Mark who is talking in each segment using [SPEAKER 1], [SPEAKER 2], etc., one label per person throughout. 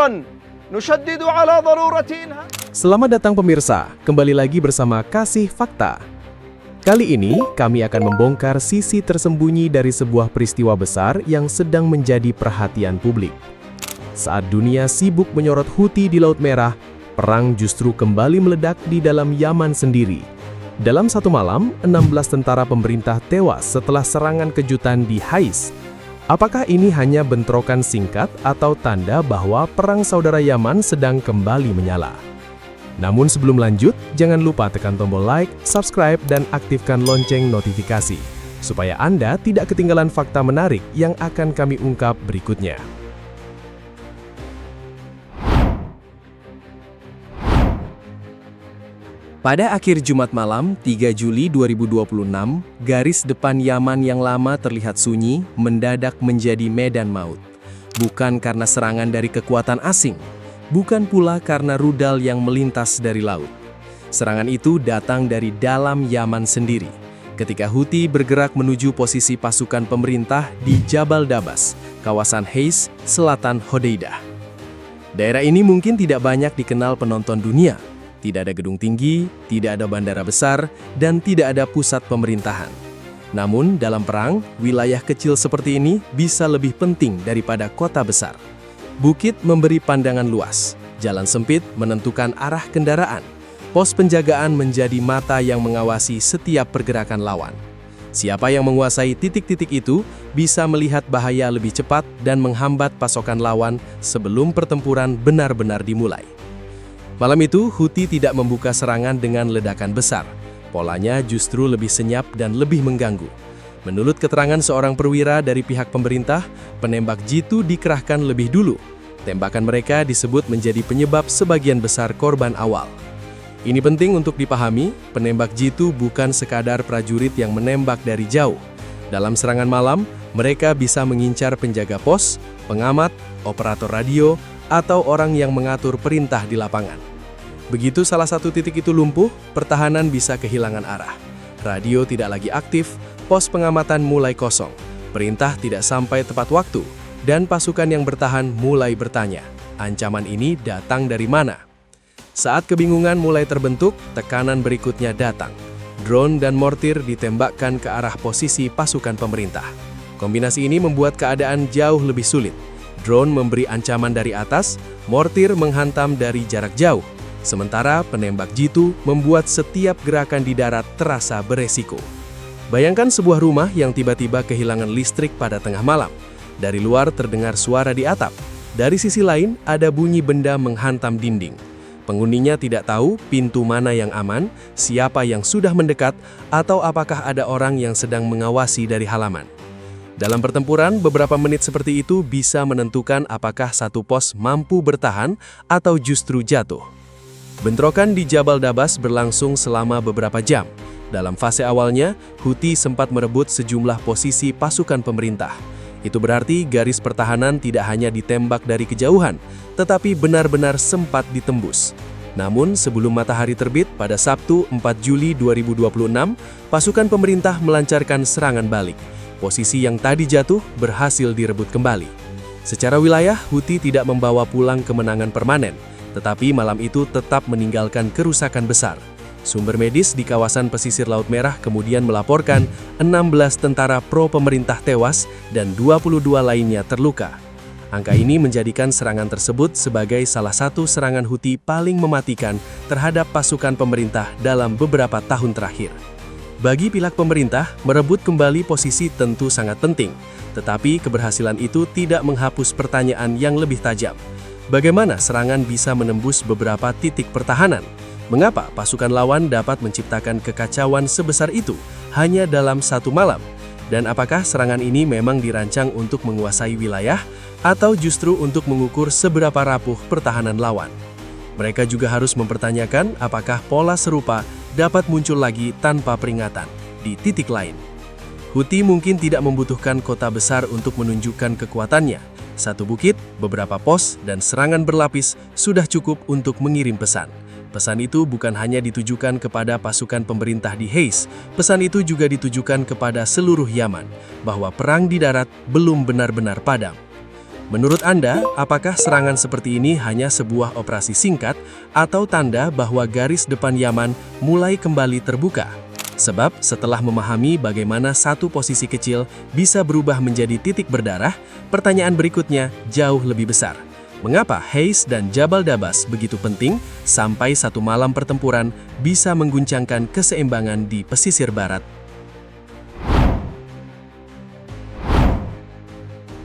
[SPEAKER 1] أخيرا نشدد على ضرورة إنهاء.
[SPEAKER 2] Selamat datang pemirsa, kembali lagi bersama Kasih Fakta. Kali ini kami akan membongkar sisi tersembunyi dari sebuah peristiwa besar yang sedang menjadi perhatian publik. Saat dunia sibuk menyorot Houthi di Laut Merah, perang justru kembali meledak di dalam Yaman sendiri. Dalam satu malam, 16 tentara pemerintah tewas setelah serangan kejutan di Hais. Apakah ini hanya bentrokan singkat atau tanda bahwa perang saudara Yaman sedang kembali menyala? Namun sebelum lanjut, jangan lupa tekan tombol like, subscribe, dan aktifkan lonceng notifikasi, supaya Anda tidak ketinggalan fakta menarik yang akan kami ungkap berikutnya. Pada akhir Jumat malam, 3 Juli 2026, garis depan Yaman yang lama terlihat sunyi, mendadak menjadi medan maut. Bukan karena serangan dari kekuatan asing, bukan pula karena rudal yang melintas dari laut. Serangan itu datang dari dalam Yaman sendiri, ketika Houthi bergerak menuju posisi pasukan pemerintah di Jabal Dabas, kawasan Hais, selatan Hodeidah. Daerah ini mungkin tidak banyak dikenal penonton dunia. Tidak ada gedung tinggi, tidak ada bandara besar, dan tidak ada pusat pemerintahan. Namun, dalam perang, wilayah kecil seperti ini bisa lebih penting daripada kota besar. Bukit memberi pandangan luas, jalan sempit menentukan arah kendaraan, pos penjagaan menjadi mata yang mengawasi setiap pergerakan lawan. Siapa yang menguasai titik-titik itu bisa melihat bahaya lebih cepat dan menghambat pasokan lawan sebelum pertempuran benar-benar dimulai. Malam itu, Houthi tidak membuka serangan dengan ledakan besar. Polanya justru lebih senyap dan lebih mengganggu. Menurut keterangan seorang perwira dari pihak pemerintah, penembak jitu dikerahkan lebih dulu. Tembakan mereka disebut menjadi penyebab sebagian besar korban awal. Ini penting untuk dipahami, penembak jitu bukan sekadar prajurit yang menembak dari jauh. Dalam serangan malam, mereka bisa mengincar penjaga pos, pengamat, operator radio, atau orang yang mengatur perintah di lapangan. Begitu salah satu titik itu lumpuh, pertahanan bisa kehilangan arah. Radio tidak lagi aktif, pos pengamatan mulai kosong, perintah tidak sampai tepat waktu, dan pasukan yang bertahan mulai bertanya, ancaman ini datang dari mana? Saat kebingungan mulai terbentuk, tekanan berikutnya datang. Drone dan mortir ditembakkan ke arah posisi pasukan pemerintah. Kombinasi ini membuat keadaan jauh lebih sulit. Drone memberi ancaman dari atas, mortir menghantam dari jarak jauh. Sementara penembak jitu membuat setiap gerakan di darat terasa beresiko. Bayangkan sebuah rumah yang tiba-tiba kehilangan listrik pada tengah malam. Dari luar terdengar suara di atap. Dari sisi lain ada bunyi benda menghantam dinding. Penghuninya tidak tahu pintu mana yang aman, siapa yang sudah mendekat, atau apakah ada orang yang sedang mengawasi dari halaman. Dalam pertempuran, beberapa menit seperti itu bisa menentukan apakah satu pos mampu bertahan atau justru jatuh. Bentrokan di Jabal Dabas berlangsung selama beberapa jam. Dalam fase awalnya, Houthi sempat merebut sejumlah posisi pasukan pemerintah. Itu berarti garis pertahanan tidak hanya ditembak dari kejauhan, tetapi benar-benar sempat ditembus. Namun, sebelum matahari terbit pada Sabtu 4 Juli 2026, pasukan pemerintah melancarkan serangan balik. Posisi yang tadi jatuh berhasil direbut kembali. Secara wilayah, Houthi tidak membawa pulang kemenangan permanen, tetapi malam itu tetap meninggalkan kerusakan besar. Sumber medis di kawasan pesisir Laut Merah kemudian melaporkan 16 tentara pro-pemerintah tewas dan 22 lainnya terluka. Angka ini menjadikan serangan tersebut sebagai salah satu serangan Houthi paling mematikan terhadap pasukan pemerintah dalam beberapa tahun terakhir. Bagi pihak pemerintah, merebut kembali posisi tentu sangat penting, tetapi keberhasilan itu tidak menghapus pertanyaan yang lebih tajam. Bagaimana serangan bisa menembus beberapa titik pertahanan? Mengapa pasukan lawan dapat menciptakan kekacauan sebesar itu hanya dalam satu malam? Dan apakah serangan ini memang dirancang untuk menguasai wilayah atau justru untuk mengukur seberapa rapuh pertahanan lawan? Mereka juga harus mempertanyakan apakah pola serupa dapat muncul lagi tanpa peringatan di titik lain. Houthi mungkin tidak membutuhkan kota besar untuk menunjukkan kekuatannya. Satu bukit, beberapa pos, dan serangan berlapis sudah cukup untuk mengirim pesan. Pesan itu bukan hanya ditujukan kepada pasukan pemerintah di Hais, pesan itu juga ditujukan kepada seluruh Yaman, bahwa perang di darat belum benar-benar padam. Menurut Anda, apakah serangan seperti ini hanya sebuah operasi singkat atau tanda bahwa garis depan Yaman mulai kembali terbuka? Sebab setelah memahami bagaimana satu posisi kecil bisa berubah menjadi titik berdarah, pertanyaan berikutnya jauh lebih besar. Mengapa Hais dan Jabal Dabas begitu penting sampai satu malam pertempuran bisa mengguncangkan keseimbangan di pesisir barat?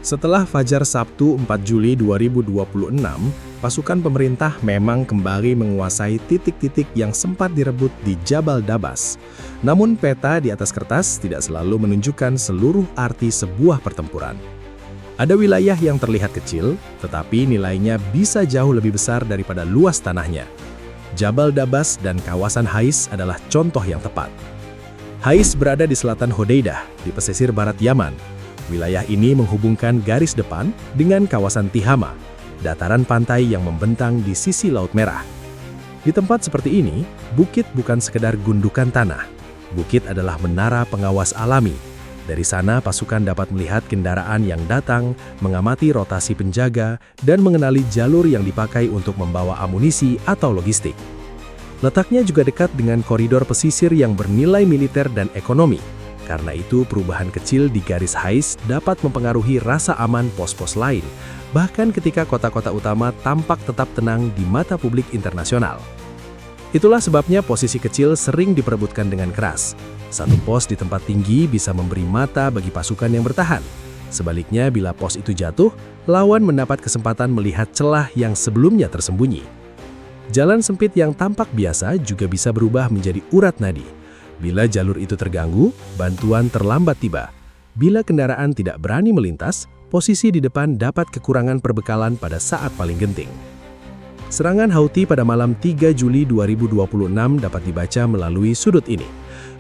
[SPEAKER 3] Setelah Fajar Sabtu 4 Juli 2026, pasukan pemerintah memang kembali menguasai titik-titik yang sempat direbut di Jabal Dabas. Namun peta di atas kertas tidak selalu menunjukkan seluruh arti sebuah pertempuran. Ada wilayah yang terlihat kecil, tetapi nilainya bisa jauh lebih besar daripada luas tanahnya. Jabal Dabas dan kawasan Hais adalah contoh yang tepat. Hais berada di selatan Hodeidah, di pesisir barat Yaman. Wilayah ini menghubungkan garis depan dengan kawasan Tihama, dataran pantai yang membentang di sisi Laut Merah. Di tempat seperti ini, bukit bukan sekedar gundukan tanah. Bukit adalah menara pengawas alami. Dari sana pasukan dapat melihat kendaraan yang datang, mengamati rotasi penjaga, dan mengenali jalur yang dipakai untuk membawa amunisi atau logistik. Letaknya juga dekat dengan koridor pesisir yang bernilai militer dan ekonomi. Karena itu, perubahan kecil di garis Hais dapat mempengaruhi rasa aman pos-pos lain, bahkan ketika kota-kota utama tampak tetap tenang di mata publik internasional. Itulah sebabnya posisi kecil sering diperebutkan dengan keras. Satu pos di tempat tinggi bisa memberi mata bagi pasukan yang bertahan. Sebaliknya, bila pos itu jatuh, lawan mendapat kesempatan melihat celah yang sebelumnya tersembunyi. Jalan sempit yang tampak biasa juga bisa berubah menjadi urat nadi. Bila jalur itu terganggu, bantuan terlambat tiba. Bila kendaraan tidak berani melintas, posisi di depan dapat kekurangan perbekalan pada saat paling genting. Serangan Houthi pada malam 3 Juli 2026 dapat dibaca melalui sudut ini.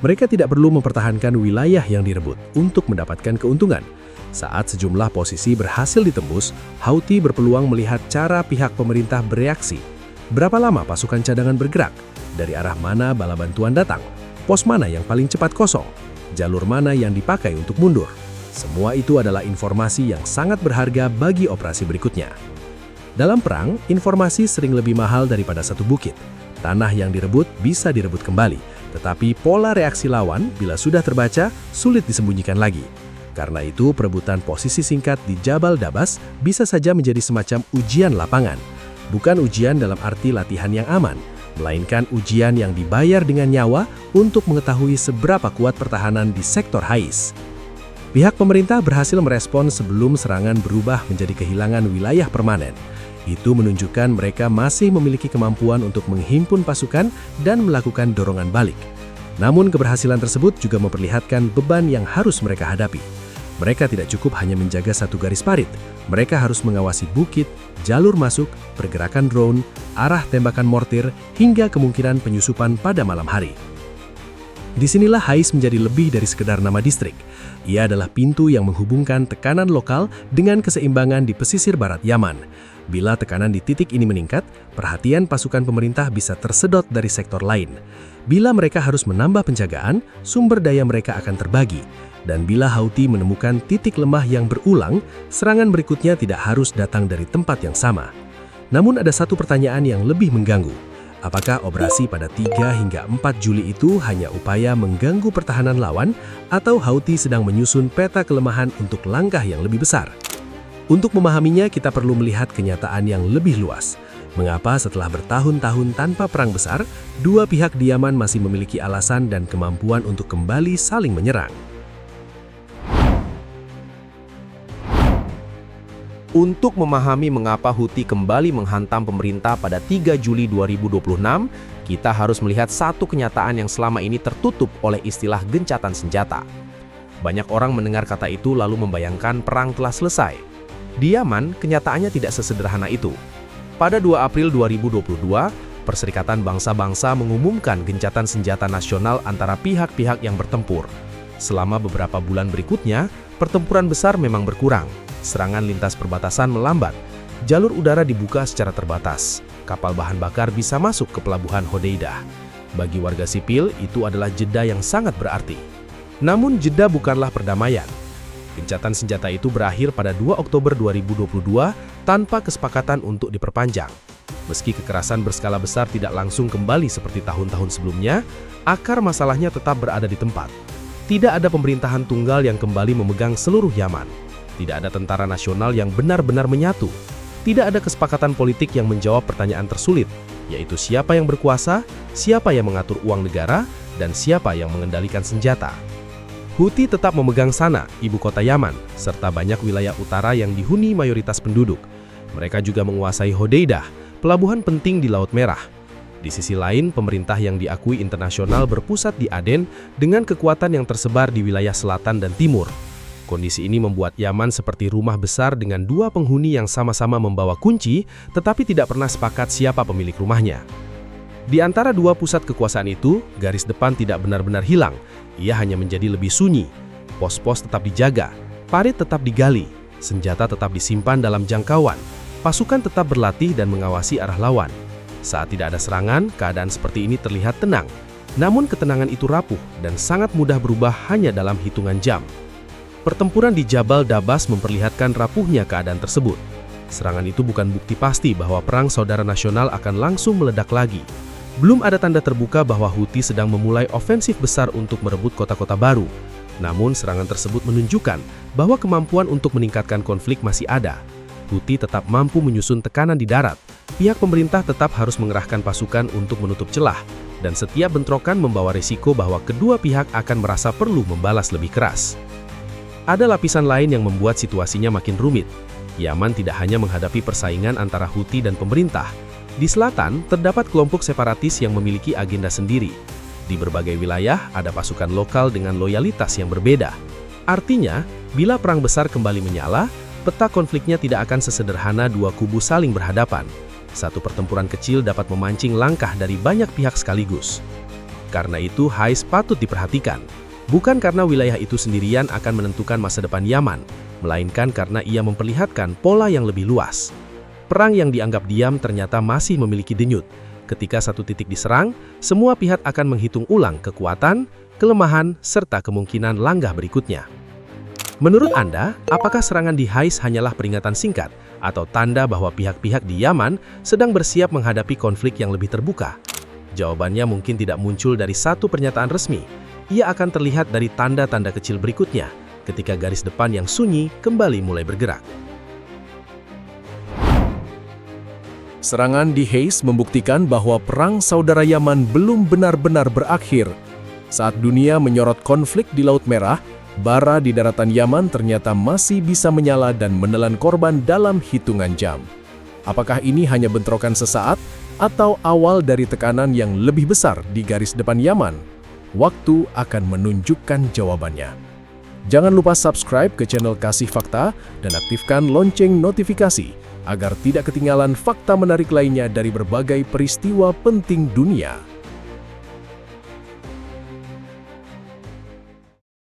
[SPEAKER 3] Mereka tidak perlu mempertahankan wilayah yang direbut untuk mendapatkan keuntungan. Saat sejumlah posisi berhasil ditembus, Houthi berpeluang melihat cara pihak pemerintah bereaksi. Berapa lama pasukan cadangan bergerak? Dari arah mana bala bantuan datang? Pos mana yang paling cepat kosong? Jalur mana yang dipakai untuk mundur? Semua itu adalah informasi yang sangat berharga bagi operasi berikutnya. Dalam perang, informasi sering lebih mahal daripada satu bukit. Tanah yang direbut bisa direbut kembali, tetapi pola reaksi lawan bila sudah terbaca sulit disembunyikan lagi. Karena itu, perebutan posisi singkat di Jabal Dabas bisa saja menjadi semacam ujian lapangan. Bukan ujian dalam arti latihan yang aman, melainkan ujian yang dibayar dengan nyawa untuk mengetahui seberapa kuat pertahanan di sektor Hais. Pihak pemerintah berhasil merespon sebelum serangan berubah menjadi kehilangan wilayah permanen. Itu menunjukkan mereka masih memiliki kemampuan untuk menghimpun pasukan dan melakukan dorongan balik. Namun keberhasilan tersebut juga memperlihatkan beban yang harus mereka hadapi. Mereka tidak cukup hanya menjaga satu garis parit. Mereka harus mengawasi bukit, jalur masuk, pergerakan drone, arah tembakan mortir, hingga kemungkinan penyusupan pada malam hari. Disinilah Hais menjadi lebih dari sekedar nama distrik. Ia adalah pintu yang menghubungkan tekanan lokal dengan keseimbangan di pesisir barat Yaman. Bila tekanan di titik ini meningkat, perhatian pasukan pemerintah bisa tersedot dari sektor lain. Bila mereka harus menambah penjagaan, sumber daya mereka akan terbagi. Dan bila Houthi menemukan titik lemah yang berulang, serangan berikutnya tidak harus datang dari tempat yang sama. Namun ada satu pertanyaan yang lebih mengganggu. Apakah operasi pada 3 hingga 4 Juli itu hanya upaya mengganggu pertahanan lawan, atau Houthi sedang menyusun peta kelemahan untuk langkah yang lebih besar? Untuk memahaminya, kita perlu melihat kenyataan yang lebih luas. Mengapa setelah bertahun-tahun tanpa perang besar, dua pihak di Yaman masih memiliki alasan dan kemampuan untuk kembali saling menyerang?
[SPEAKER 4] Untuk memahami mengapa Houthi kembali menghantam pemerintah pada 3 Juli 2026, kita harus melihat satu kenyataan yang selama ini tertutup oleh istilah gencatan senjata. Banyak orang mendengar kata itu lalu membayangkan perang telah selesai. Di Yaman, kenyataannya tidak sesederhana itu. Pada 2 April 2022, Perserikatan Bangsa-Bangsa mengumumkan gencatan senjata nasional antara pihak-pihak yang bertempur. Selama beberapa bulan berikutnya, pertempuran besar memang berkurang. Serangan lintas perbatasan melambat, jalur udara dibuka secara terbatas, kapal bahan bakar bisa masuk ke pelabuhan Hodeidah. Bagi warga sipil, itu adalah jeda yang sangat berarti. Namun jeda bukanlah perdamaian. Gencatan senjata itu berakhir pada 2 Oktober 2022 tanpa kesepakatan untuk diperpanjang. Meski kekerasan berskala besar tidak langsung kembali seperti tahun-tahun sebelumnya, akar masalahnya tetap berada di tempat. Tidak ada pemerintahan tunggal yang kembali memegang seluruh Yaman. Tidak ada tentara nasional yang benar-benar menyatu. Tidak ada kesepakatan politik yang menjawab pertanyaan tersulit, yaitu siapa yang berkuasa, siapa yang mengatur uang negara, dan siapa yang mengendalikan senjata. Houthi tetap memegang Sana, ibu kota Yaman, serta banyak wilayah utara yang dihuni mayoritas penduduk. Mereka juga menguasai Hodeidah, pelabuhan penting di Laut Merah. Di sisi lain, pemerintah yang diakui internasional berpusat di Aden dengan kekuatan yang tersebar di wilayah selatan dan timur. Kondisi ini membuat Yaman seperti rumah besar dengan dua penghuni yang sama-sama membawa kunci, tetapi tidak pernah sepakat siapa pemilik rumahnya. Di antara dua pusat kekuasaan itu, garis depan tidak benar-benar hilang. Ia hanya menjadi lebih sunyi. Pos-pos tetap dijaga, parit tetap digali, senjata tetap disimpan dalam jangkauan, pasukan tetap berlatih dan mengawasi arah lawan. Saat tidak ada serangan, keadaan seperti ini terlihat tenang. Namun ketenangan itu rapuh dan sangat mudah berubah hanya dalam hitungan jam. Pertempuran di Jabal Dabas memperlihatkan rapuhnya keadaan tersebut. Serangan itu bukan bukti pasti bahwa perang saudara nasional akan langsung meledak lagi. Belum ada tanda terbuka bahwa Houthi sedang memulai ofensif besar untuk merebut kota-kota baru. Namun serangan tersebut menunjukkan bahwa kemampuan untuk meningkatkan konflik masih ada. Houthi tetap mampu menyusun tekanan di darat. Pihak pemerintah tetap harus mengerahkan pasukan untuk menutup celah. Dan setiap bentrokan membawa risiko bahwa kedua pihak akan merasa perlu membalas lebih keras. Ada lapisan lain yang membuat situasinya makin rumit. Yaman tidak hanya menghadapi persaingan antara Houthi dan pemerintah. Di selatan, terdapat kelompok separatis yang memiliki agenda sendiri. Di berbagai wilayah, ada pasukan lokal dengan loyalitas yang berbeda. Artinya, bila perang besar kembali menyala, peta konfliknya tidak akan sesederhana dua kubu saling berhadapan. Satu pertempuran kecil dapat memancing langkah dari banyak pihak sekaligus. Karena itu, Hais patut diperhatikan. Bukan karena wilayah itu sendirian akan menentukan masa depan Yaman, melainkan karena ia memperlihatkan pola yang lebih luas. Perang yang dianggap diam ternyata masih memiliki denyut. Ketika satu titik diserang, semua pihak akan menghitung ulang kekuatan, kelemahan, serta kemungkinan langgah berikutnya. Menurut Anda, apakah serangan di Hais hanyalah peringatan singkat, atau tanda bahwa pihak-pihak di Yaman sedang bersiap menghadapi konflik yang lebih terbuka? Jawabannya mungkin tidak muncul dari satu pernyataan resmi. Ia akan terlihat dari tanda-tanda kecil berikutnya, ketika garis depan yang sunyi kembali mulai bergerak.
[SPEAKER 2] Serangan di Hais membuktikan bahwa perang saudara Yaman belum benar-benar berakhir. Saat dunia menyorot konflik di Laut Merah, bara di daratan Yaman ternyata masih bisa menyala dan menelan korban dalam hitungan jam. Apakah ini hanya bentrokan sesaat atau awal dari tekanan yang lebih besar di garis depan Yaman? Waktu akan menunjukkan jawabannya. Jangan lupa subscribe ke channel Kasih Fakta dan aktifkan lonceng notifikasi agar tidak ketinggalan fakta menarik lainnya dari berbagai peristiwa penting dunia.